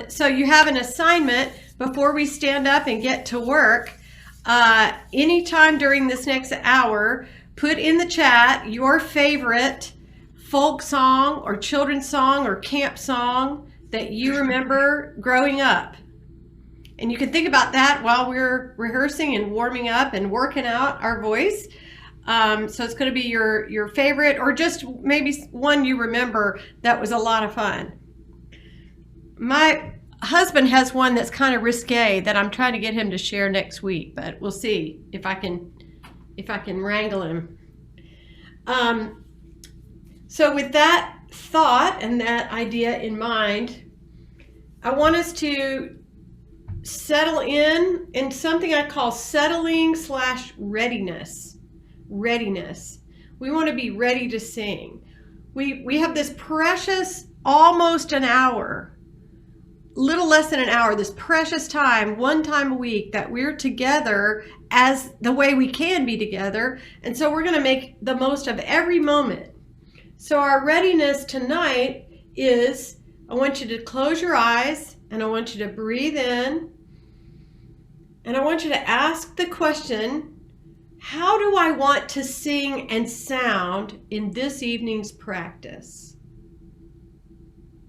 So you have an assignment before we stand up and get to work. Anytime during this next hour, put in the chat your favorite folk song or children's song or camp song that you remember growing up. And you can think about that while we're rehearsing and warming up and working out our voice. So it's going to be your favorite, or just maybe one you remember that was a lot of fun. My husband has one that's kind of risque that I'm trying to get him to share next week, but we'll see if I can wrangle him. So with that thought and that idea in mind, I want us to settle in something I call settling/readiness. Readiness. We want to be ready to sing. We have this precious, almost an hour, little less than an hour, this precious time, one time a week that we're together as the way we can be together. And so we're going to make the most of every moment. So our readiness tonight is, I want you to close your eyes and I want you to breathe in. And I want you to ask the question, how do I want to sing and sound in this evening's practice?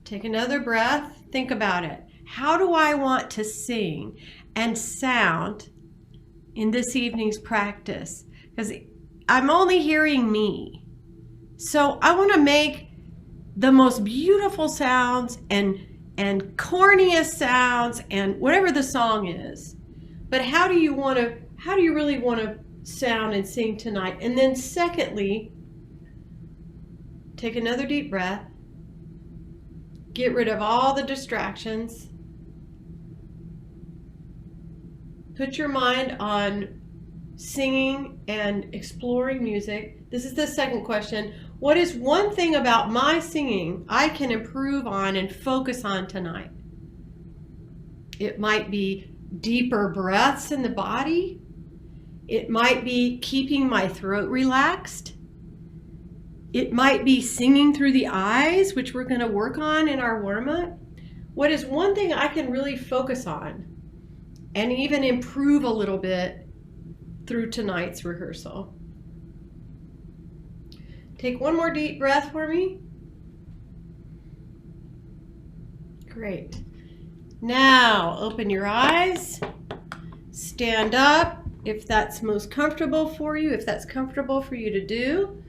Take another breath. Think about it. How do I want to sing and sound in this evening's practice? Because I'm only hearing me. So I want to make the most beautiful sounds and corniest sounds and whatever the song is. But how do you really want to sound and sing tonight? And then secondly, take another deep breath. Get rid of all the distractions. Put your mind on singing and exploring music. This is the second question. What is one thing about my singing I can improve on and focus on tonight? It might be deeper breaths in the body. It might be keeping my throat relaxed. It might be singing through the eyes, which we're going to work on in our warm-up. What is one thing I can really focus on and even improve a little bit through tonight's rehearsal? Take one more deep breath for me. Great. Now open your eyes, stand up if that's most comfortable for you, if that's comfortable for you to do.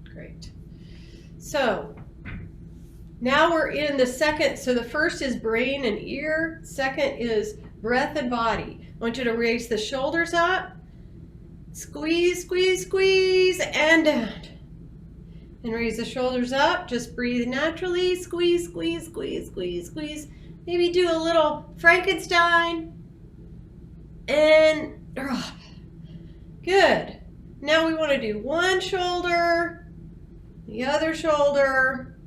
Great. So now we're in the second. So the first is brain and ear. Second is breath and body. I want you to raise the shoulders up. Squeeze, squeeze, squeeze, and down. And raise the shoulders up. Just breathe naturally. Squeeze, squeeze, squeeze, squeeze, squeeze. Maybe do a little Frankenstein. And drop. Good. Now we want to do one shoulder, the other shoulder,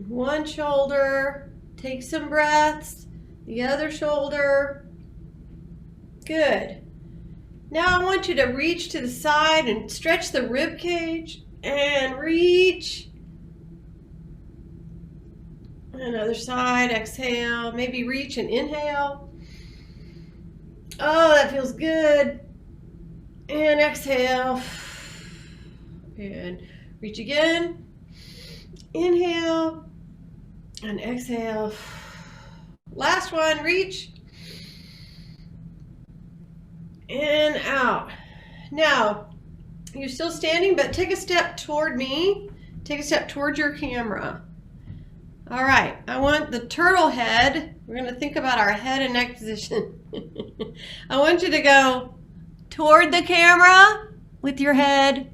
one shoulder. Take some breaths, the other shoulder. Good. Now I want you to reach to the side and stretch the rib cage and reach. Another side, exhale, maybe reach and inhale. Oh, that feels good. And exhale. And reach again. Inhale and exhale. Last one, reach. And out. Now, you're still standing, but take a step toward me. Take a step toward your camera. All right, I want the turtle head. We're going to think about our head and neck position. I want you to go toward the camera with your head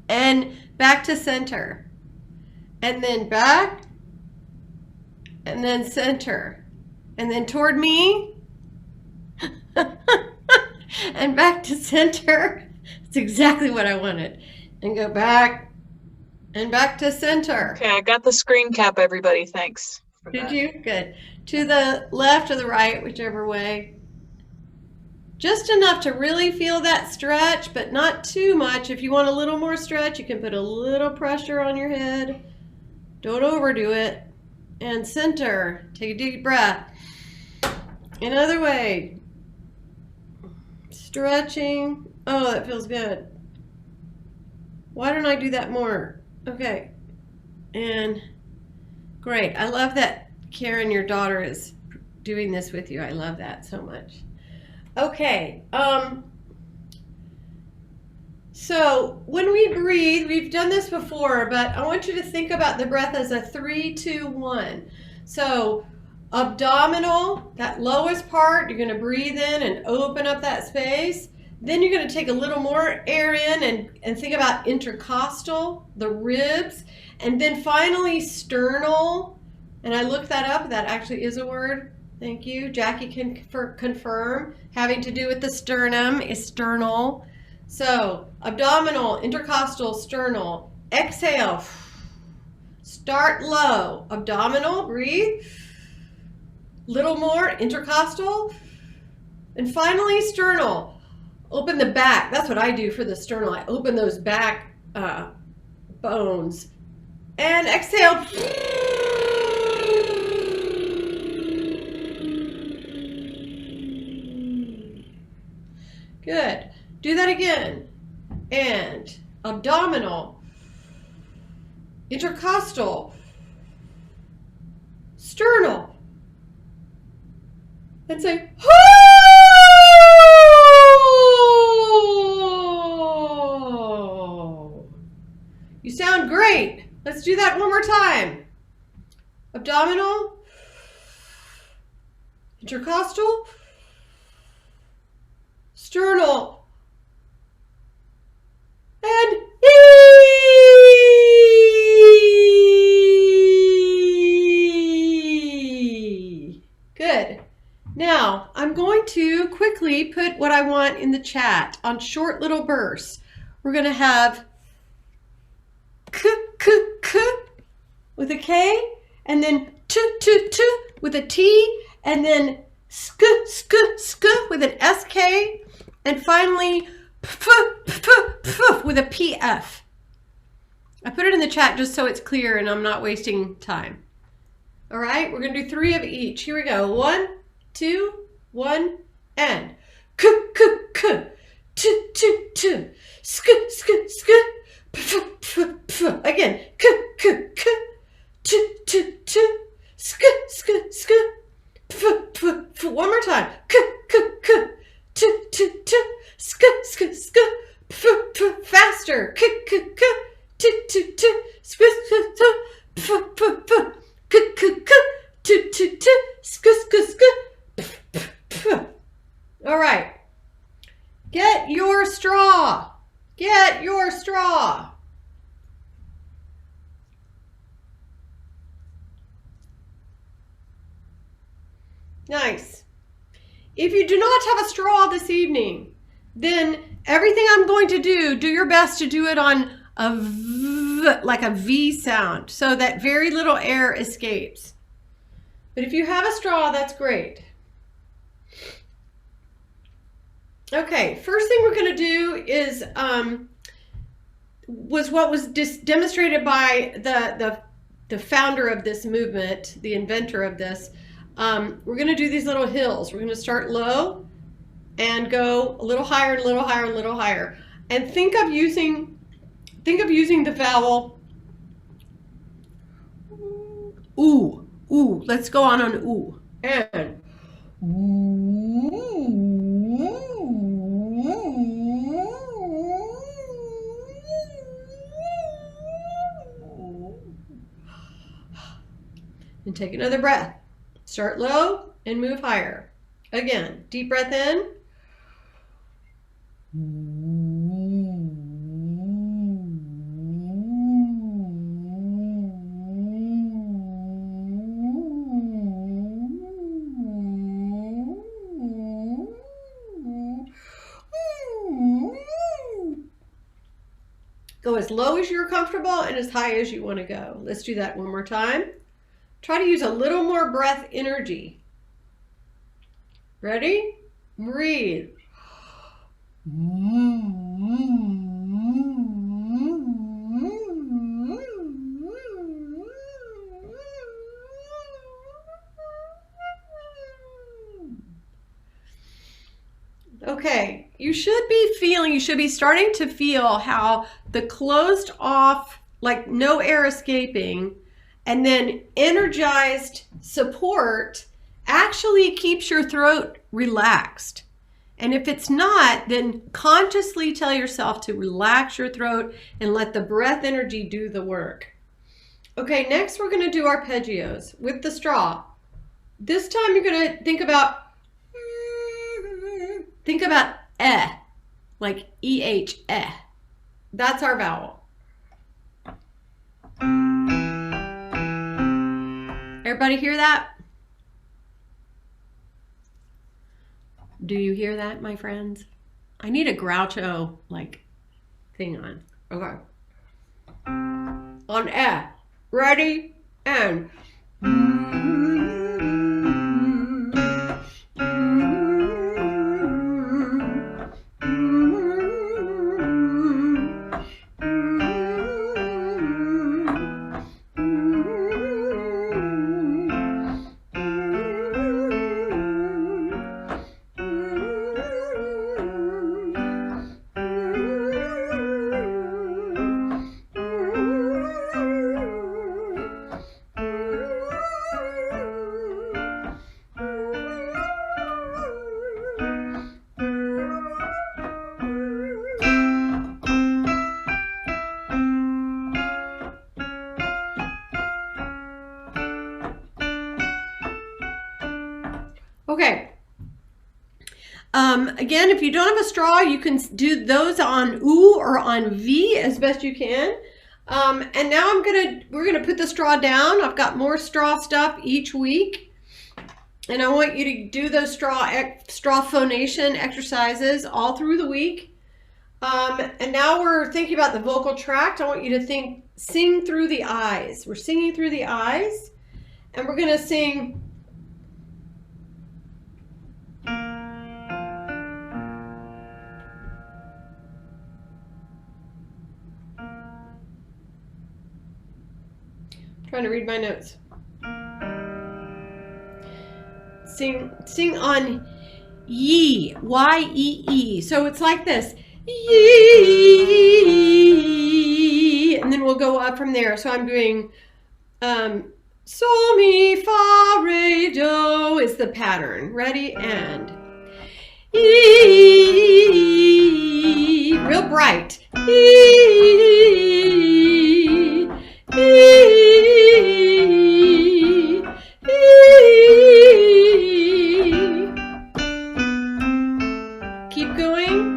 and back to center. And then back and then center. And then toward me and back to center. That's exactly what I wanted. And go back And back to center. Okay, I got the screen cap, everybody. Thanks for Did that. you? Good. To the left or the right, whichever way. Just enough to really feel that stretch, but not too much. If you want a little more stretch, you can put a little pressure on your head. Don't overdo it. And center. Take a deep breath. Another way. Stretching. Oh, that feels good. Why don't I do that more? Okay. And great. I love that Karen, your daughter, is doing this with you. I love that so much. Okay. So when we breathe, we've done this before, but I want you to think about the breath as a 3, 2, 1. So abdominal, that lowest part, you're going to breathe in and open up that space. Then you're going to take a little more air in and think about intercostal, the ribs, and then finally sternal. And I looked that up. That actually is a word. Thank you. Jackie can confirm. Having to do with the sternum is sternal. So abdominal, intercostal, sternal. Exhale. Start low. Abdominal, breathe. Little more, intercostal. And finally, sternal. Open the back. That's what I do for the sternal. I open those back bones. And exhale. Good. Do that again. And abdominal, intercostal, sternal. And say, you sound great. Let's do that one more time. Abdominal, intercostal, sternal, and good. Now, I'm going to quickly put what I want in the chat on short little bursts. We're going to have k, k, k with a K, and then t, t, t with a T, and then sk, sk, sk with an SK, and finally p, p, p with a PF. I put it in the chat just so it's clear and I'm not wasting time. All right, we're going to do 3 of each. Here we go. 1, 2, 1, and k, k, k, t, t, t, sk, sk, sk, p, p, p. Again, k, k, k, t, t, t, sk, sk, sk, p, p, p. One more time. K, k, k, t, t, t, sk, sk, sk, p, p. Faster. K, k, k, t, t, t, sk, sk, sk, p, p, p. K, k, k, t, t, t, sk, sk, sk, p, p, p. All right. Get your straw. Get your straw. Nice. If you do not have a straw this evening, then everything I'm going to do your best to do it on a V, like a V sound, so that very little air escapes. But if you have a straw, that's great. Okay, first thing we're going to do is was what was demonstrated by the founder of this movement, the inventor of this. We're going to do these little hills. We're going to start low and go a little higher, a little higher, a little higher. And think of using the vowel ooh. Ooh. Let's go on an ooh. And and take another breath. Start low and move higher. Again, deep breath in. Go Go as low as you're comfortable and as high as you want to go. Let's do that one more time. Try to use a little more breath energy. Ready? Breathe. Okay, you should be starting to feel how the closed off, like no air escaping, and then energized support actually keeps your throat relaxed. And if it's not, then consciously tell yourself to relax your throat and let the breath energy do the work. Okay, next we're going to do arpeggios with the straw. This time you're going to think about like EH, eh. That's our vowel. Everybody hear that? Do you hear that, my friends? I need a Groucho like thing on. Okay. On eh. Ready? And okay. Again, if you don't have a straw, you can do those on oo or on V as best you can. And now we're gonna put the straw down. I've got more straw stuff each week, and I want you to do those straw phonation exercises all through the week. And now we're thinking about the vocal tract. I want you to sing through the eyes. We're singing through the eyes, and we're gonna sing. Trying to read my notes. Sing on ye, Y-E-E. So it's like this. Ye, and then we'll go up from there. So I'm doing sol, mi, fa, re, do is the pattern. Ready? And E, real bright. E, E, keep going.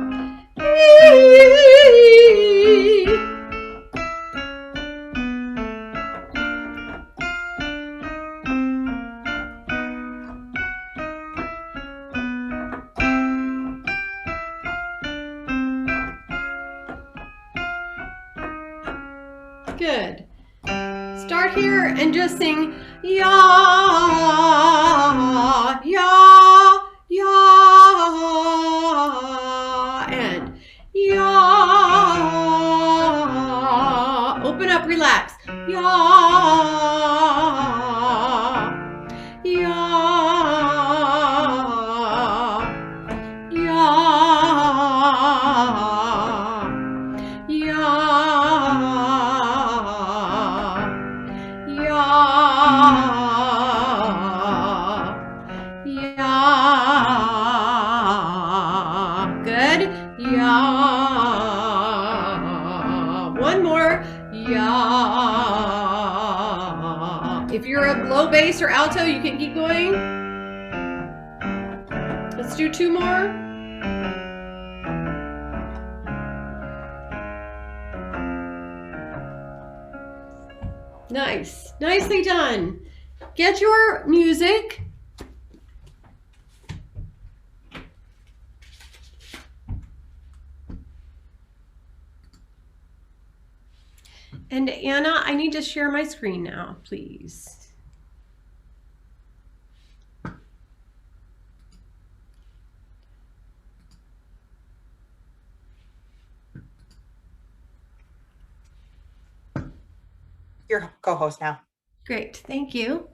Good. Start here and just sing ya, ya, ya, and ya. Open up, relax. Ya, ya, ya, ya. Good. Ya. One more. Ya. If you're a low bass or alto, you can keep going. Let's do two more. Nice. Nicely done. Get your music. And Anna, I need to share my screen now, please. Your co-host now. Great, thank you.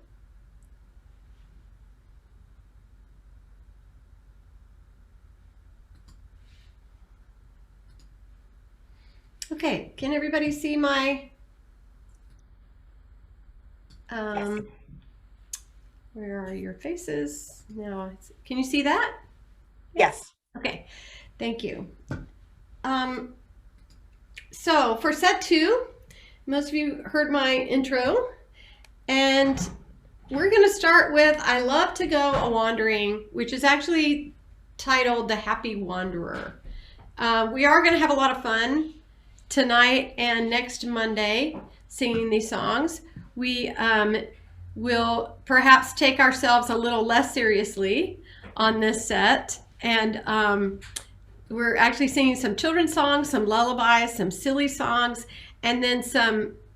Okay, can everybody see my, where are your faces? Now, can you see that? Yes. Okay, thank you. So for set 2, most of you heard my intro, and we're going to start with I Love to Go A-Wandering, which is actually titled The Happy Wanderer. We are going to have a lot of fun tonight and next Monday singing these songs. We will perhaps take ourselves a little less seriously on this set, and we're actually singing some children's songs, some lullabies, some silly songs, and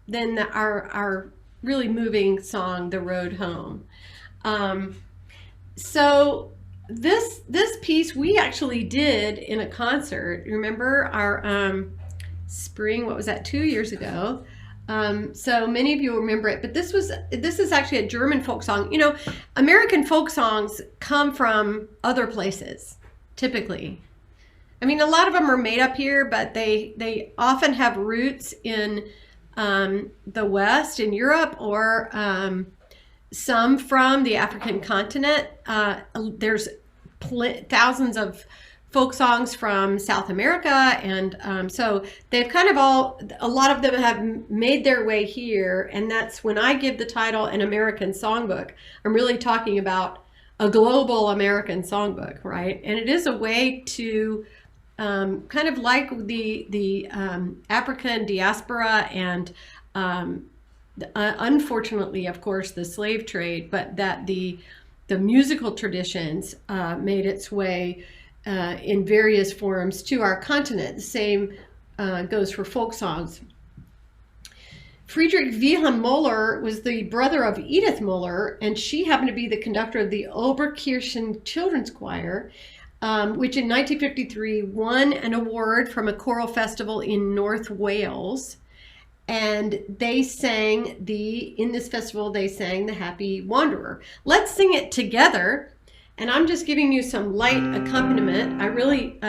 then our really moving song, The Road Home. So this piece we actually did in a concert. Remember our spring, what was that, 2 years ago? So many of you remember it, but this is actually a German folk song. You know, American folk songs come from other places, typically. I mean, a lot of them are made up here, but they often have roots in the West, in Europe, or some from the African continent. There's thousands of folk songs from South America, and so they've kind of a lot of them have made their way here, and that's when I give the title An American Songbook, I'm really talking about a global American songbook, right? And it is a way to kind of like the African diaspora and unfortunately, of course, the slave trade, but that the musical traditions made its way in various forms to our continent. The same goes for folk songs. Friedrich Wilhelm Müller was the brother of Edith Müller, and she happened to be the conductor of the Oberkirchen Children's Choir, which in 1953 won an award from a choral festival in North Wales. And they sang in this festival, they sang The Happy Wanderer. Let's sing it together. And I'm just giving you some light accompaniment. I really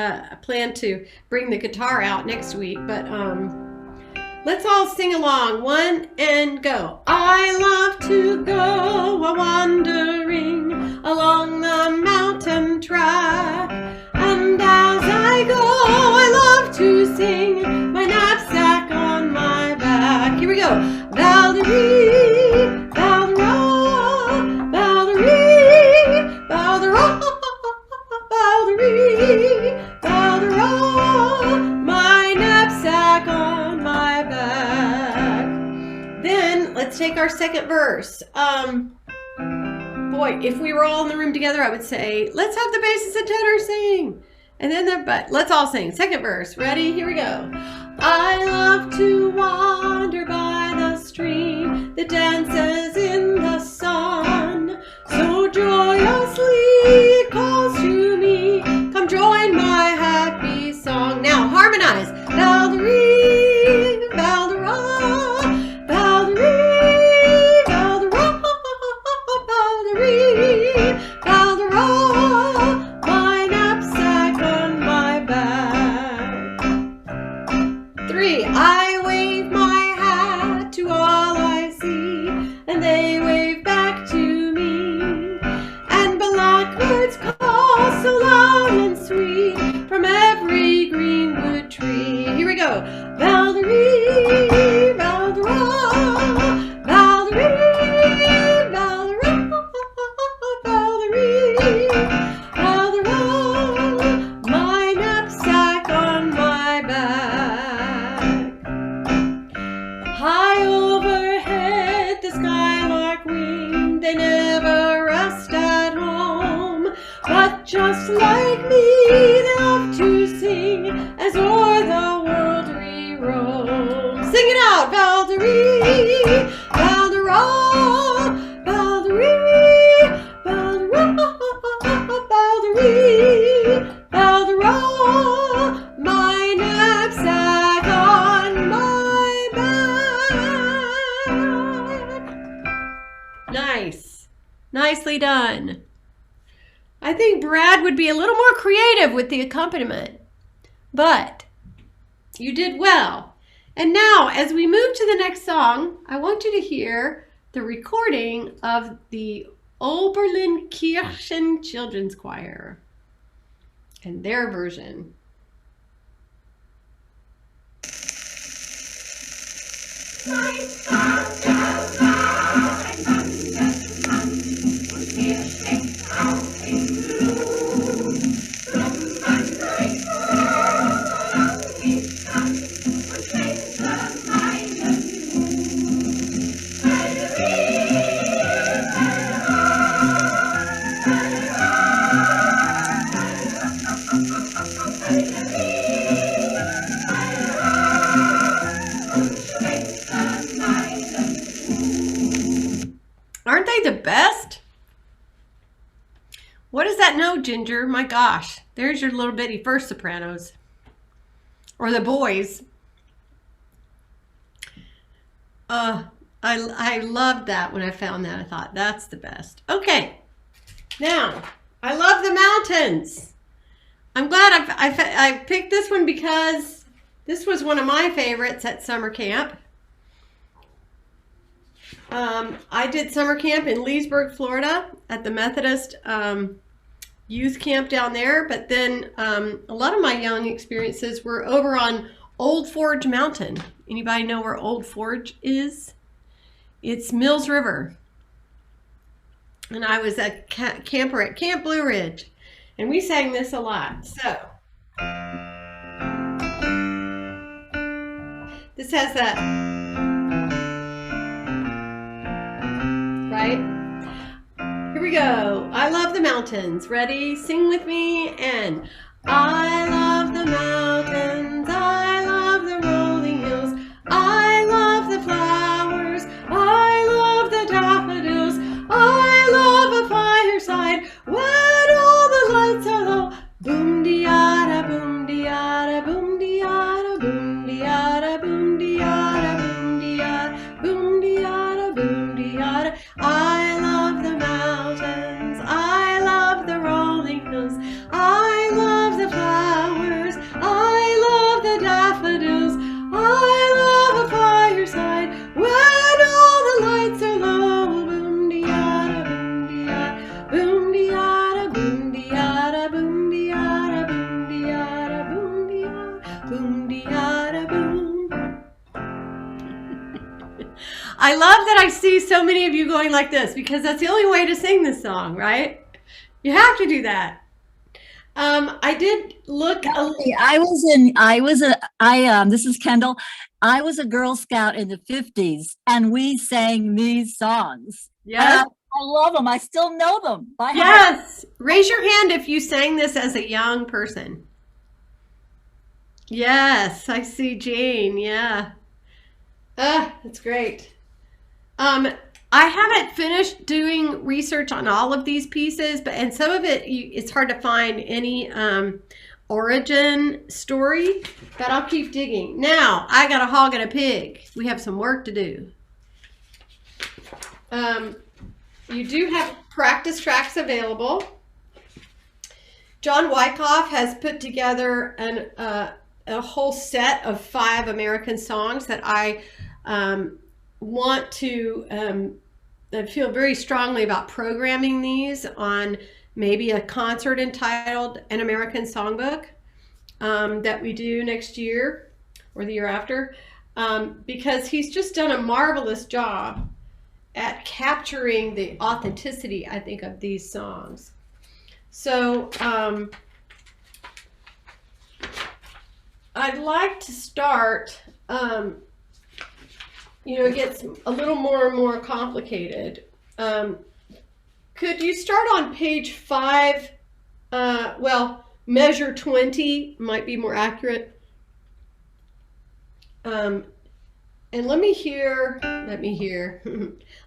plan to bring the guitar out next week, but let's all sing along. 1 and go. I love to go a-wandering along the mountain track, and as I go, I love to sing my knapsack on my back. Here we go. Valdere, Valdera, Valdere, Valdera, Valdere, Valdera, my knapsack on my back. Then let's take our second verse. Boy, if we were all in the room together, I would say, let's have the basses and tenors sing. And then but let's all sing. Second verse. Ready? Here we go. I love to wander by the stream that dances in the sun. So joyously it calls to me, come join my happy song. Now harmonize. Valdere, Valdera, Valdere, Valdera, Valdere, Valdera, my knapsack on my back. 3, I wave my hat to all I see, and they wave back to me, and blackbirds call so loud and sweet from every greenwood tree. Here we go. Valdere, Valdera, Valdere, Valdera, Valdere, Valdera, my knapsack on my back. High overhead the skylark wing, they never rest at home, but just like me they love to sing as o'er the world we roam. Sing it out, Val. Nice. Nicely done. I think Brad would be a little more creative with the accompaniment, but you did well. And now, as we move to the next song, I want you to hear the recording of the Oberlin-Kirchen Children's Choir and their version. Aren't they the best? What does that note, Ginger? My gosh, there's your little bitty first sopranos. Or the boys. I loved that when I found that. I thought, that's the best. Okay, now, I love the mountains. I'm glad I picked this one because this was one of my favorites at summer camp. I did summer camp in Leesburg, Florida at the Methodist youth camp down there, but then a lot of my young experiences were over on Old Forge Mountain. Anybody know where Old Forge is? It's Mills River. And I was a camper at Camp Blue Ridge, and we sang this a lot. So this has that, right? Here we go. I love the mountains. Ready? Sing with me. And I love the mountains. I love the rolling hills. I love the flowers. I love the daffodils. I love a fireside when all the lights are low. Boom diada, boom diada, boom diada, boom diada, boom diada, boom diada, boom diada, boom diada. I love the mountains. I love the rolling hills. I love the flowers. I love the daffodils. I love a fireside when all the lights are low. Boom diada, boom diada, boom diada, boom diada, boom diada, boom diada, boom diada, boom diada, boom. I love that I see so many of you going like this because that's the only way to sing this song, right? You have to do that. I did look. This is Kendall. I was a Girl Scout in the 50s and we sang these songs. Yes. I love them. I still know them. By heart. Yes. Raise your hand if you sang this as a young person. Yes, I see Jane. Yeah. That's great. I haven't finished doing research on all of these pieces, and some of it, it's hard to find any origin story, but I'll keep digging. Now, I got a hog and a pig. We have some work to do. You do have practice tracks available. John Wyckoff has put together a whole set of 5 American songs that I want to I feel very strongly about programming these on maybe a concert entitled An American Songbook that we do next year or the year after, because he's just done a marvelous job at capturing the authenticity, I think, of these songs. So I'd like to start, it gets a little more and more complicated. Could you start on page 5? Measure 20 might be more accurate. And let me hear,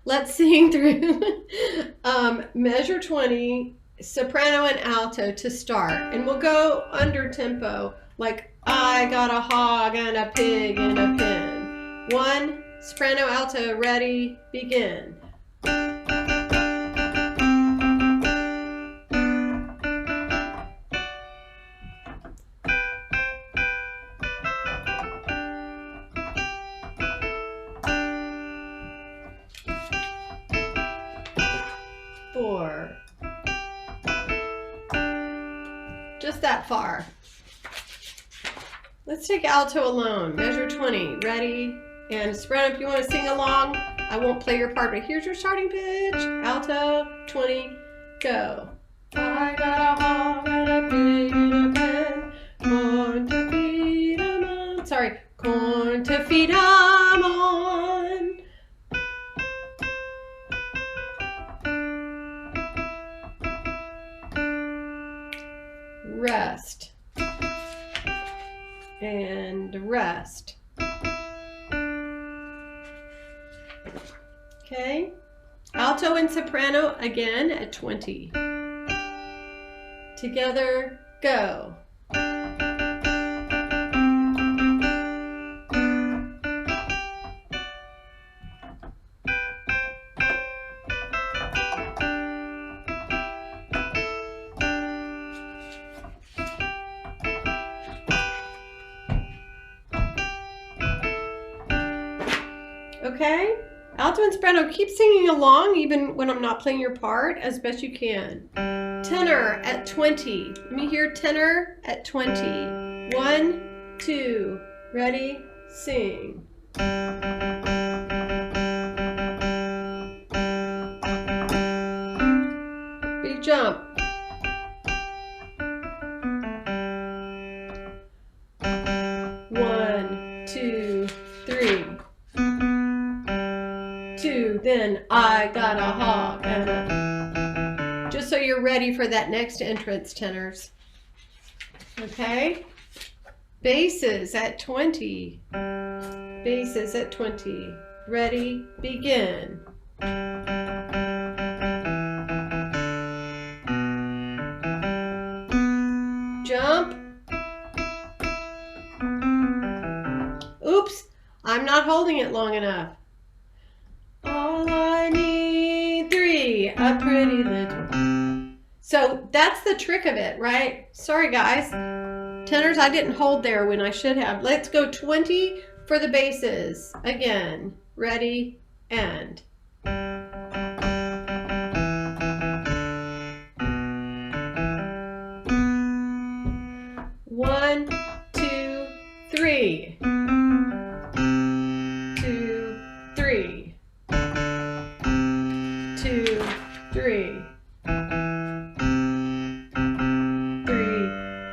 let's sing through measure 20, soprano and alto to start. And we'll go under tempo, like I got a hog and a pig and a pen. 1, soprano, alto, ready, begin. 4. Just that far. Let's take alto alone. Measure 20. Ready? And soprano, if you want to sing along, I won't play your part, but here's your starting pitch. Alto, 20, go. I got a hog and a pig and a pen, corn to feed 'em on. Sorry, corn to feed 'em on. Rest. And rest. Okay. Alto and soprano again at 20. Together, go. Okay? Alto and soprano, keep singing along even when I'm not playing your part as best you can. Tenor at 20. Let me hear tenor at 20. 1, 2, ready, sing. Big jump. 1, 2, 3. 2, then I got a hog and a... Just so you're ready for that next entrance, tenors. Okay? Basses at 20. Basses at 20. Ready, begin. Jump. Oops, I'm not holding it long enough. All I need 3, a pretty little. So that's the trick of it, right? Sorry guys. Tenors, I didn't hold there when I should have. Let's go 20 for the basses. Again, ready, and. One, 2, 3. 2, 3. 2, 3. 3,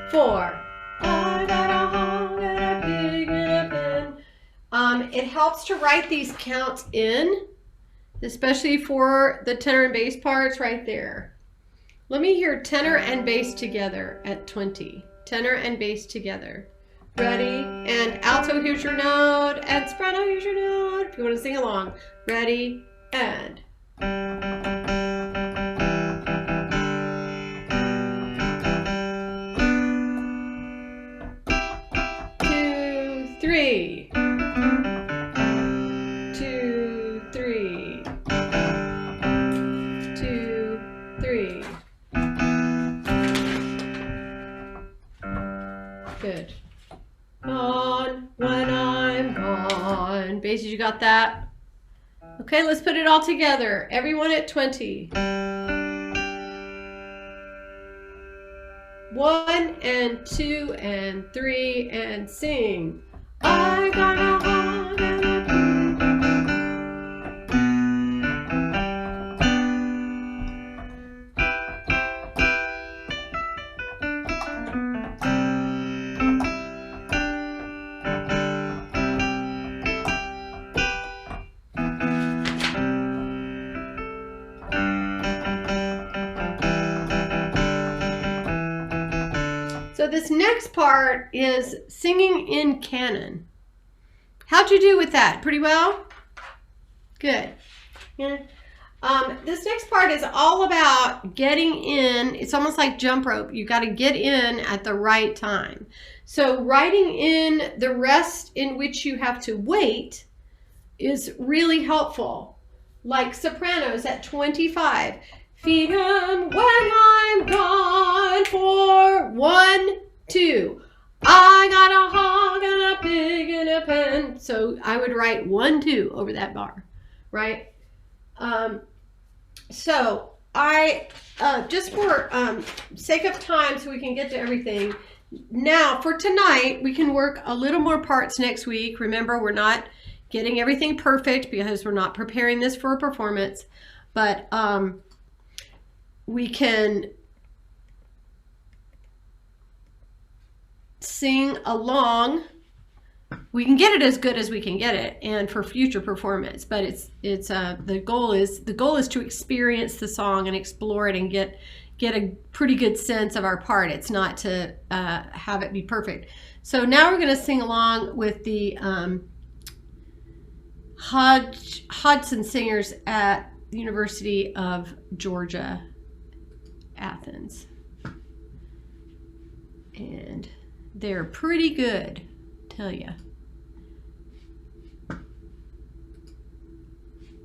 4. I got a hog and a pig and a pen. It helps to write these counts in, especially for the tenor and bass parts right there. Let me hear tenor and bass together at 20. Tenor and bass together. Ready? And alto, here's your note. And soprano, here's your note. If you want to sing along. Ready? And. 2, 3. 2, 3. 2, 3. Good. Gone when I'm gone. Basses, you got that? Okay, let's put it all together. Everyone at 20. 1 and 2 and 3 and sing. I got a hog and a So this next part is singing in canon. How'd you do with that? Pretty well? Good. Yeah. This next part is all about getting in. It's almost like jump rope. You got to get in at the right time. So writing in the rest in which you have to wait is really helpful. Like sopranos at 25. Feed 'em when I'm gone for 1, 2. I got a hog and a pig in a pen. So I would write 1, 2 over that bar, right? So I just for sake of time, so we can get to everything. Now, for tonight, we can work a little more parts next week. Remember, we're not getting everything perfect because we're not preparing this for a performance, but we can sing along. We can get it as good as we can get it, and for future performance. But it's the goal is to experience the song and explore it and get a pretty good sense of our part. It's not to have it be perfect. So now we're going to sing along with the Hodgson Singers at the University of Georgia, Athens, and they're pretty good, tell you.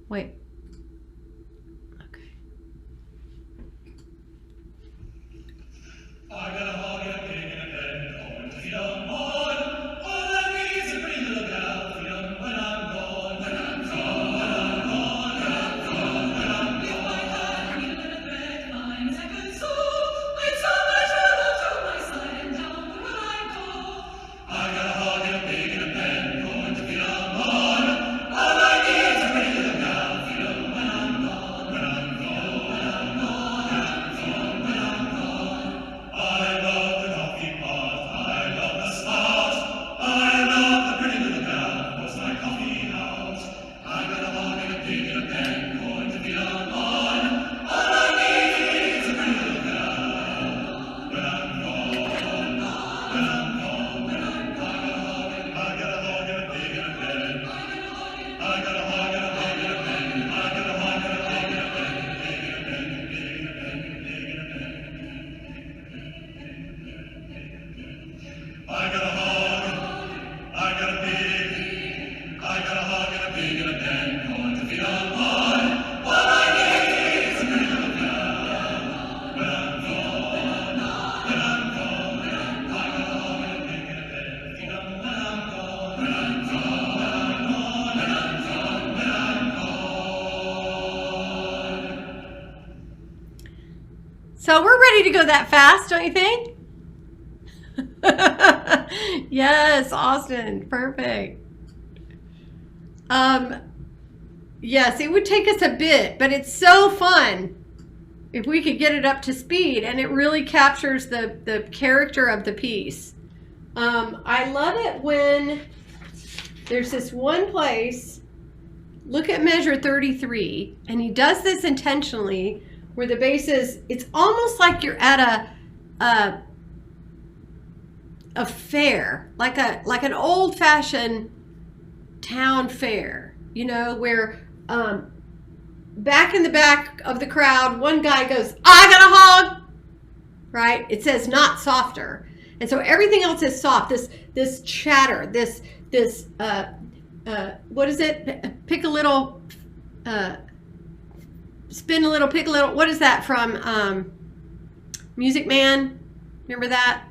Wait. Okay. I got a hog and a pig and a pen, going to feed 'em on. All I need is a pretty little gal, feed 'em when I'm gone. When I'm gone, when I'm gone, when I'm gone, when I'm gone. If I had a needle and a thread, lines I could sew, I'd sew my trouble to my side and down when I go. I got a hog and a pig and a pen, going to feed 'em on. All I need is a pretty little gal, feed 'em when I'm gone. When I'm gone, when I'm gone, when I'm gone, when I'm gone. I love the coffee pot, I love the spout, I love the pretty little gal who pours my coffee out. I got a hog and a pig and a pen, going to feed 'em on. All I need is a pretty little gal. When I'm gone, when I'm gone, when I'm gone. I got a hog and a pig and a pen. I got a hog and a pig and a pen. I got a hog and a pig and a pen. Pig and a pen, pig and a pen, pig and a pen. I got a hog, I got a pig, I got a hog and a pig and a pen, going to feed 'em on. All I need is a pretty little gal. When I'm gone, when I'm gone, when I'm gone. I got a hog and a pig and a pen, feed 'em when I'm gone. When I'm gone, when I'm gone, when I'm gone, when I'm gone. So we're ready to go that fast, don't you think? Yes, Austin, perfect. Yes, it would take us a bit, but it's so fun if we could get it up to speed, and it really captures the character of the piece. I love it when there's this one place, look at measure 33, and he does this intentionally, where the bass is, it's almost like you're at a fair, like an old-fashioned town fair, you know, where back in the back of the crowd, one guy goes, I got a hog, right? It says not softer. And so everything else is soft. This chatter, this what is it? Pick a little, spin a little, pick a little. What is that from Music Man? Remember that?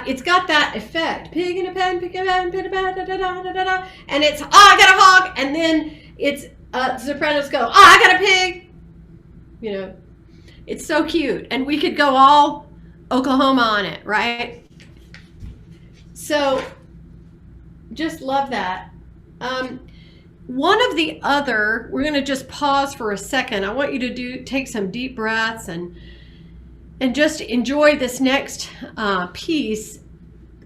It's got that effect. Pig in a pen, pig in a pen, pig in a pen, da, da, da, da, da, da. And it's, oh, I got a hog. And then it's sopranos go, oh, I got a pig. You know, it's so cute. And we could go all Oklahoma on it, right? So just love that. One of the other, we're going to just pause for a second. I want you to take some deep breaths and just enjoy this next piece.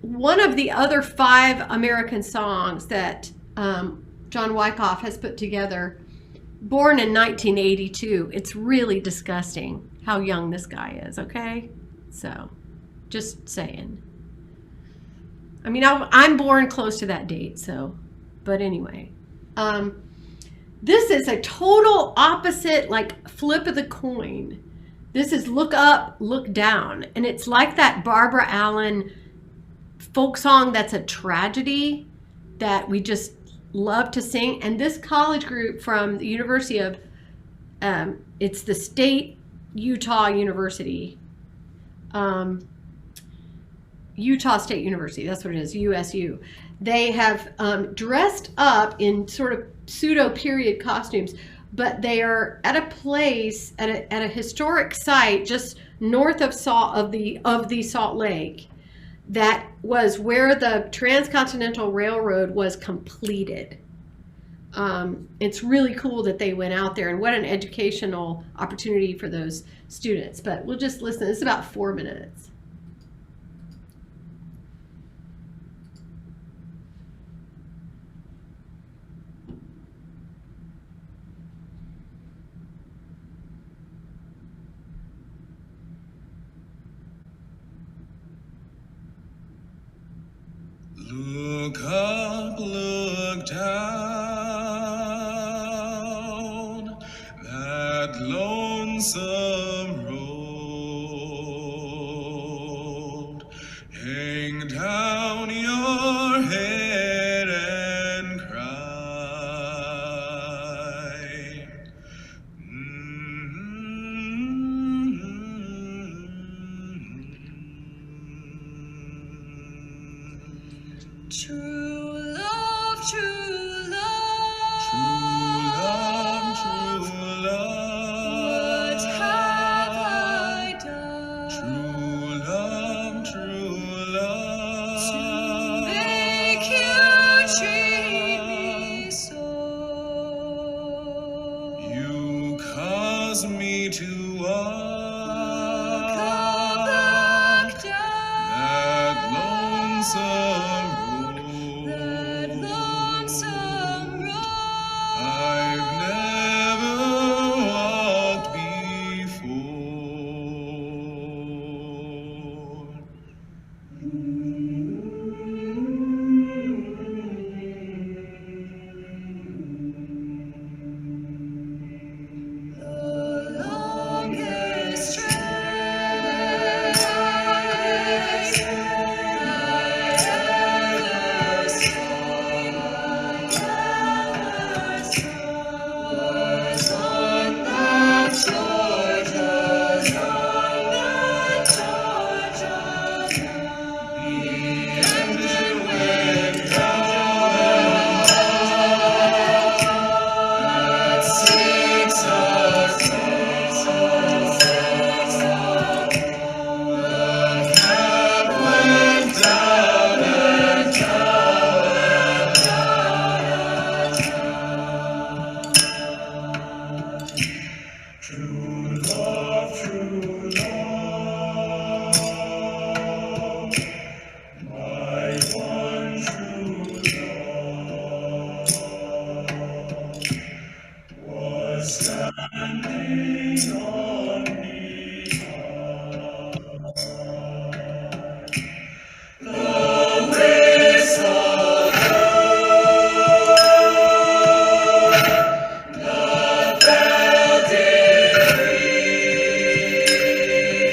One of the other 5 American songs that John Wyckoff has put together, born in 1982. It's really disgusting how young this guy is, okay? So, just saying. I mean, I'm born close to that date, so, but anyway. This is a total opposite, like, flip of the coin. This is look up, look down. And it's like that Barbara Allen folk song that's a tragedy that we just love to sing. And this college group from the University of, it's the State Utah University. Utah State University, that's what it is, USU. They have dressed up in sort of pseudo period costumes. but they are at a place at a historic site just north of the Salt Lake. That was where the Transcontinental Railroad was completed. It's really cool that they went out there, and what an educational opportunity for those students. But we'll just listen. It's about 4 minutes. Look up, look down, that lonesome road. Hang down your head and cry. True love, true love. True love, true love. What have I done True love, true love. to make you treat me so? You cause me to walk Come back down that lonesome that road. lonesome road. I've never walked before. The longest trace I ever saw was on that Georgia's on that Georgia line. The engine went down at 6:00. The cab went down and down and down and down. True love, my one true love was standing on the whistle, the bell did ring.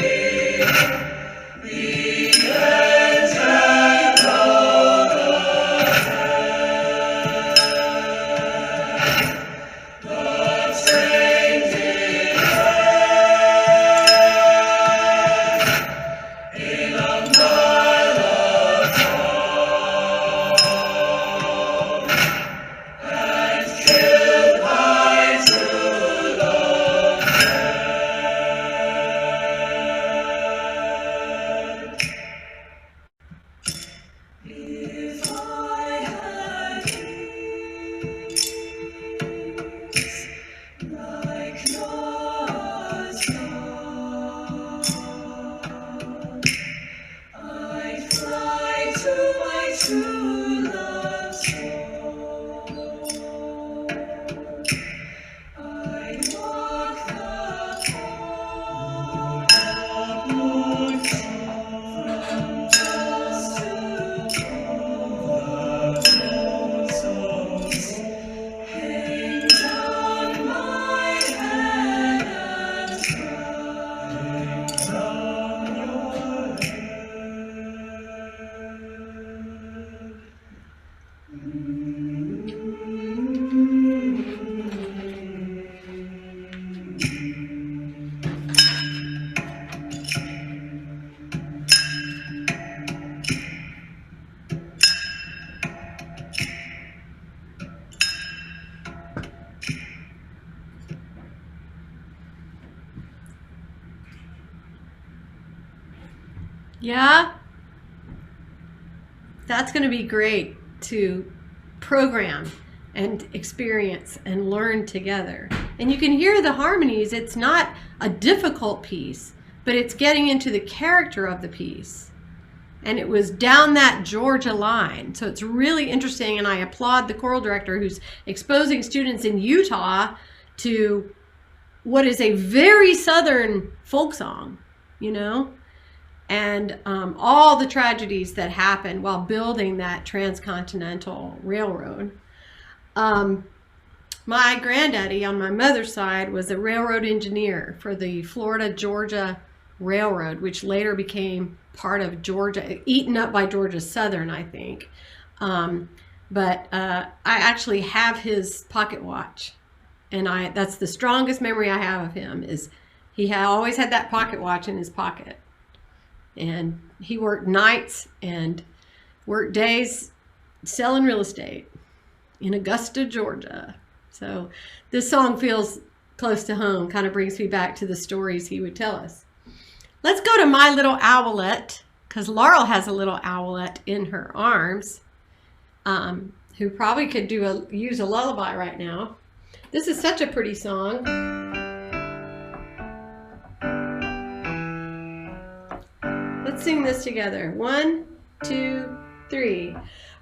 Yeah, that's going to be great to program and experience and learn together. And you can hear the harmonies. It's not a difficult piece, but it's getting into the character of the piece. And it was down that Georgia line. So it's really interesting, and I applaud the choral director who's exposing students in Utah to what is a very Southern folk song, you know, and all the tragedies that happened while building that transcontinental railroad. My granddaddy on my mother's side was a railroad engineer for the Florida-Georgia Railroad, which later became part of Georgia, eaten up by Georgia Southern, I think. But I actually have his pocket watch, and that's the strongest memory I have of him, is he always had that pocket watch in his pocket. And he worked nights and worked days selling real estate in Augusta, Georgia. So this song feels close to home, kind of brings me back to the stories he would tell us. Let's go to My Little Owlet, because Laurel has a little owlet in her arms, who probably could use a lullaby right now. This is such a pretty song. Let's sing this together. 1, 2, 3.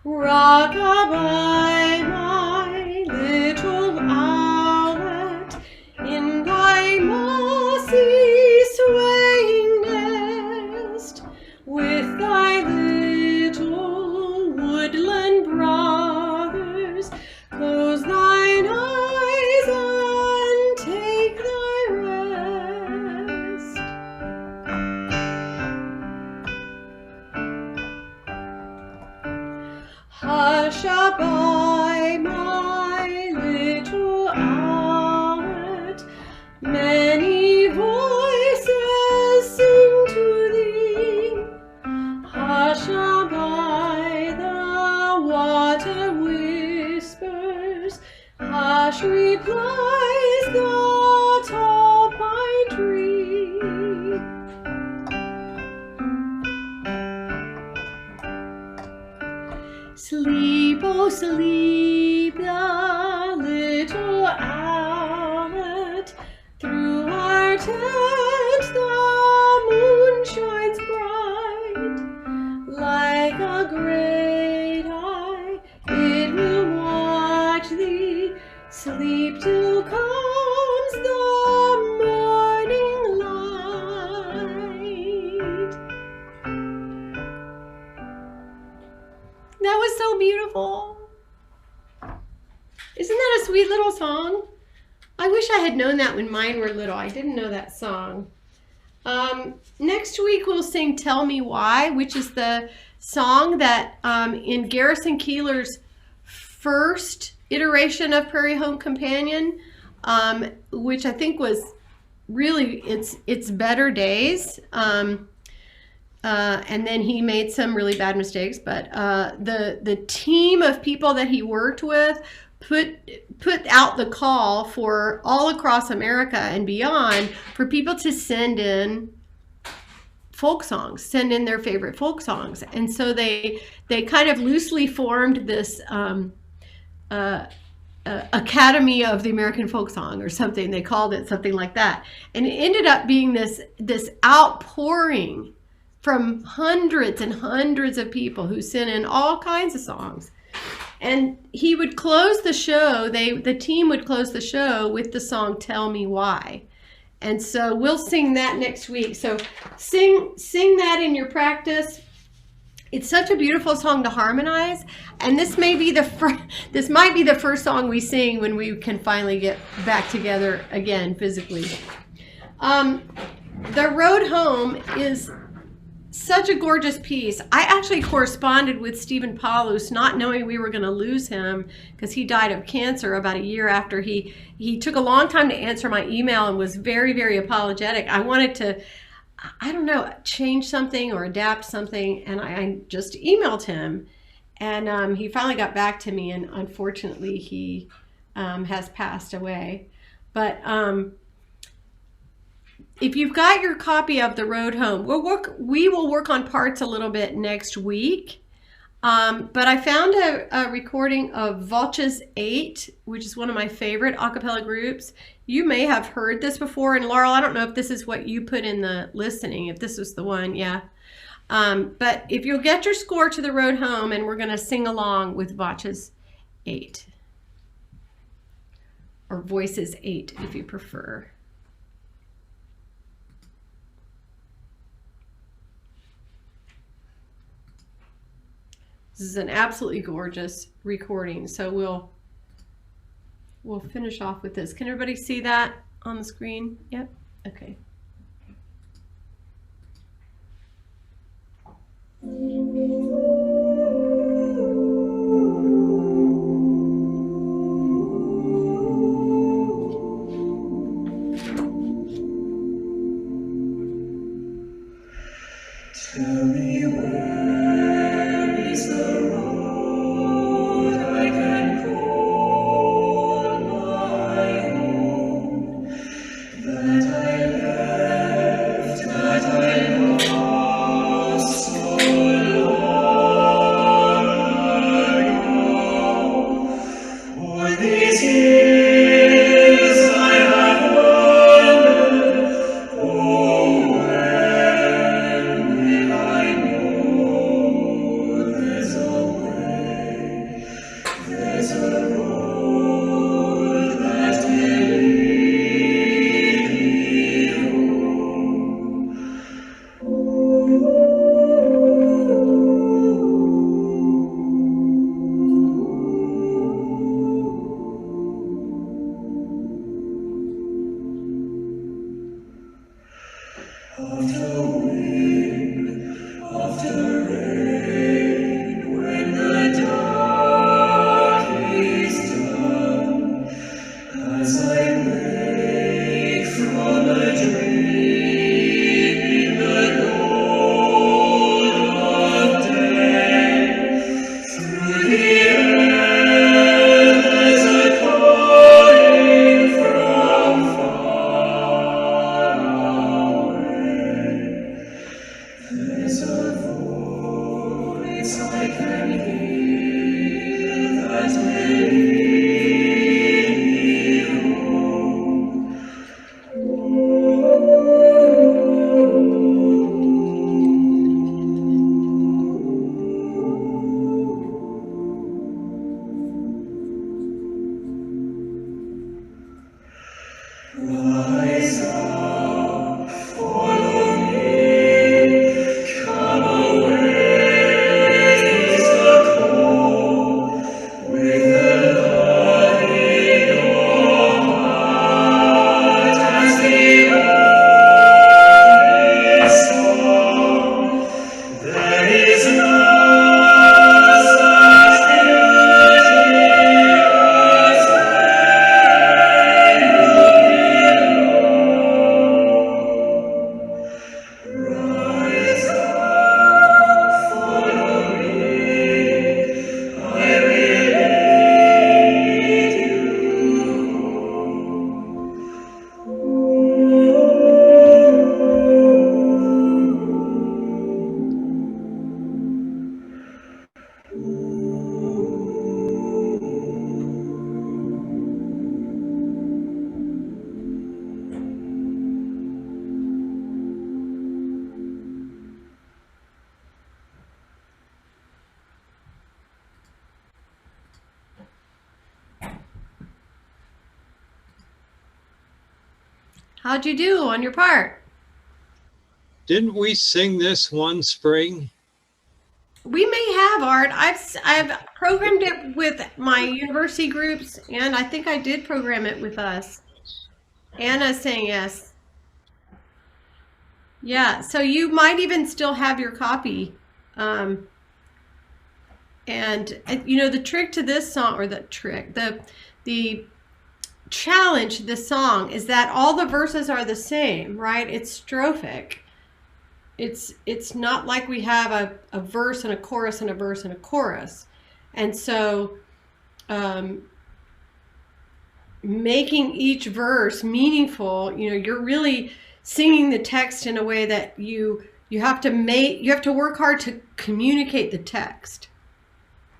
Rock-a-bye, my little owlet, in thy mossy swaying nest, with thy little woodland brothers. Close thine eyes and take thy rest. Hush-a-bye, my little owlet, many voices sing to thee. Hush-a-bye, the water whispers, hush replies the tall pine tree. Sleep, oh sleep, the little owlet, through our tent the moon shines bright. Like a great eye, it will watch thee, sleep till comes the morning light. That was so beautiful. Isn't that a sweet little song? I wish I had known that when mine were little. I didn't know that song. Next week we'll sing Tell Me Why, which is the song that in Garrison Keillor's first iteration of Prairie Home Companion, which I think was really its better days. And then he made some really bad mistakes, but the team of people that he worked with put out the call for all across America and beyond for people to send in folk songs, send in their favorite folk songs. And so they kind of loosely formed this Academy of the American Folk Song or something. They called it something like that. And it ended up being this outpouring from hundreds and hundreds of people who sent in all kinds of songs. And he would close the show, the team would close the show with the song Tell Me Why. And so we'll sing that next week. So sing that in your practice. It's such a beautiful song to harmonize. And this may be this might be the first song we sing when we can finally get back together again physically. The Road Home is such a gorgeous piece. I actually corresponded with Stephen Paulus, not knowing we were going to lose him because he died of cancer about a year after he took a long time to answer my email and was very, very apologetic. I wanted to, I don't know, change something or adapt something, and I just emailed him, and he finally got back to me, and unfortunately he has passed away. But if you've got your copy of The Road Home, we will work on parts a little bit next week. But I found a recording of Vultures 8, which is one of my favorite a cappella groups. You may have heard this before, and Laurel, I don't know if this is what you put in the listening, if this was the one, yeah. But if you'll get your score to The Road Home, and we're going to sing along with Vultures 8. Or Voices 8, if you prefer. This is an absolutely gorgeous recording, so we'll finish off with this. Can everybody see that on the screen? Yep. Okay. Tell me where is the road I can call my own, that I left, that I lost so long ago. All these years I have wandered, oh, when will I know there's a way, there's a road that will lead me after wind, after rain, when the dark is done, as I wake from a dream in the gold of day, through the air there's a calling from far away. There's a voice I can hear that will lead me Rise up, follow me, come away, is the call, with the love in your heart as the only song. There is no such beauty as rise up, follow me, I will lead you How'd you do on your part? Didn't we sing this one spring? We may have, Art. I've programmed it with my university groups, and I think I did program it with us. Anna's saying yes. Yeah, so you might even still have your copy. And you know, the trick to this song, or the challenge to this song is that all the verses are the same, right? It's strophic. It's not like we have a verse and a chorus and a verse and a chorus. And so making each verse meaningful, you know, you're really singing the text in a way that you have to work hard to communicate the text.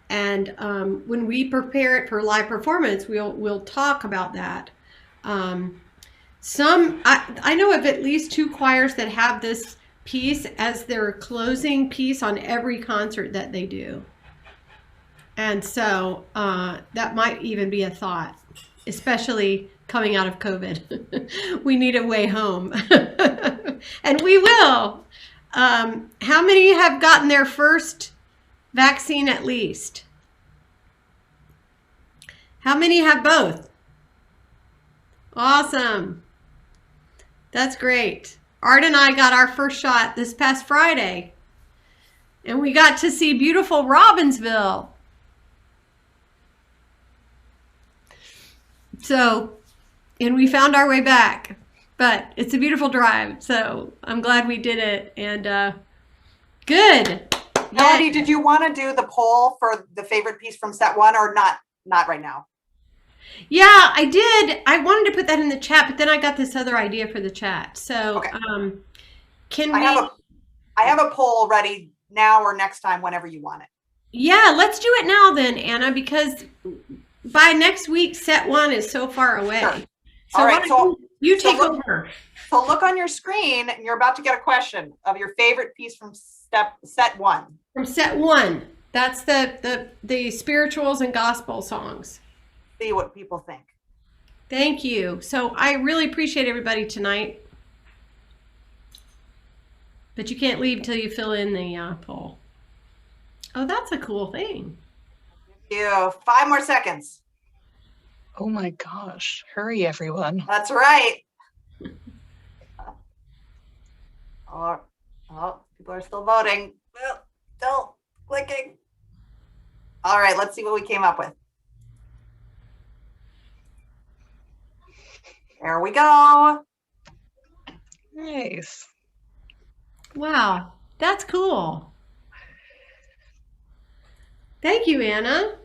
And when we prepare it for live performance, we'll talk about that. I know of at least 2 choirs that have this piece as their closing piece on every concert that they do. And so that might even be a thought, especially coming out of COVID. We need a way home. And we will. How many have gotten their first vaccine at least? How many have both? Awesome. That's great. Art and I got our first shot this past Friday. And we got to see beautiful Robbinsville. So, and we found our way back. But it's a beautiful drive. So I'm glad we did it. And good. Melody, did you want to do the poll for the favorite piece from set 1 or not? Not right now. Yeah, I did. I wanted to put that in the chat, but then I got this other idea for the chat. So, Okay. Can I we? have a poll ready now or next time, whenever you want it. Yeah, let's do it now then, Anna, because by next week, set 1 is so far away. Sure. So All why right, don't you so take look- over. So look on your screen, and you're about to get a question of your favorite piece from set 1. From set 1. That's the spirituals and gospel songs. See what people think. Thank you. So I really appreciate everybody tonight. But you can't leave till you fill in the poll. Oh, that's a cool thing. You 5 more seconds. Oh my gosh. Hurry, everyone. That's right. Oh, people are still voting. Still clicking. All right, let's see what we came up with. There we go. Nice. Wow, that's cool. Thank you, Anna.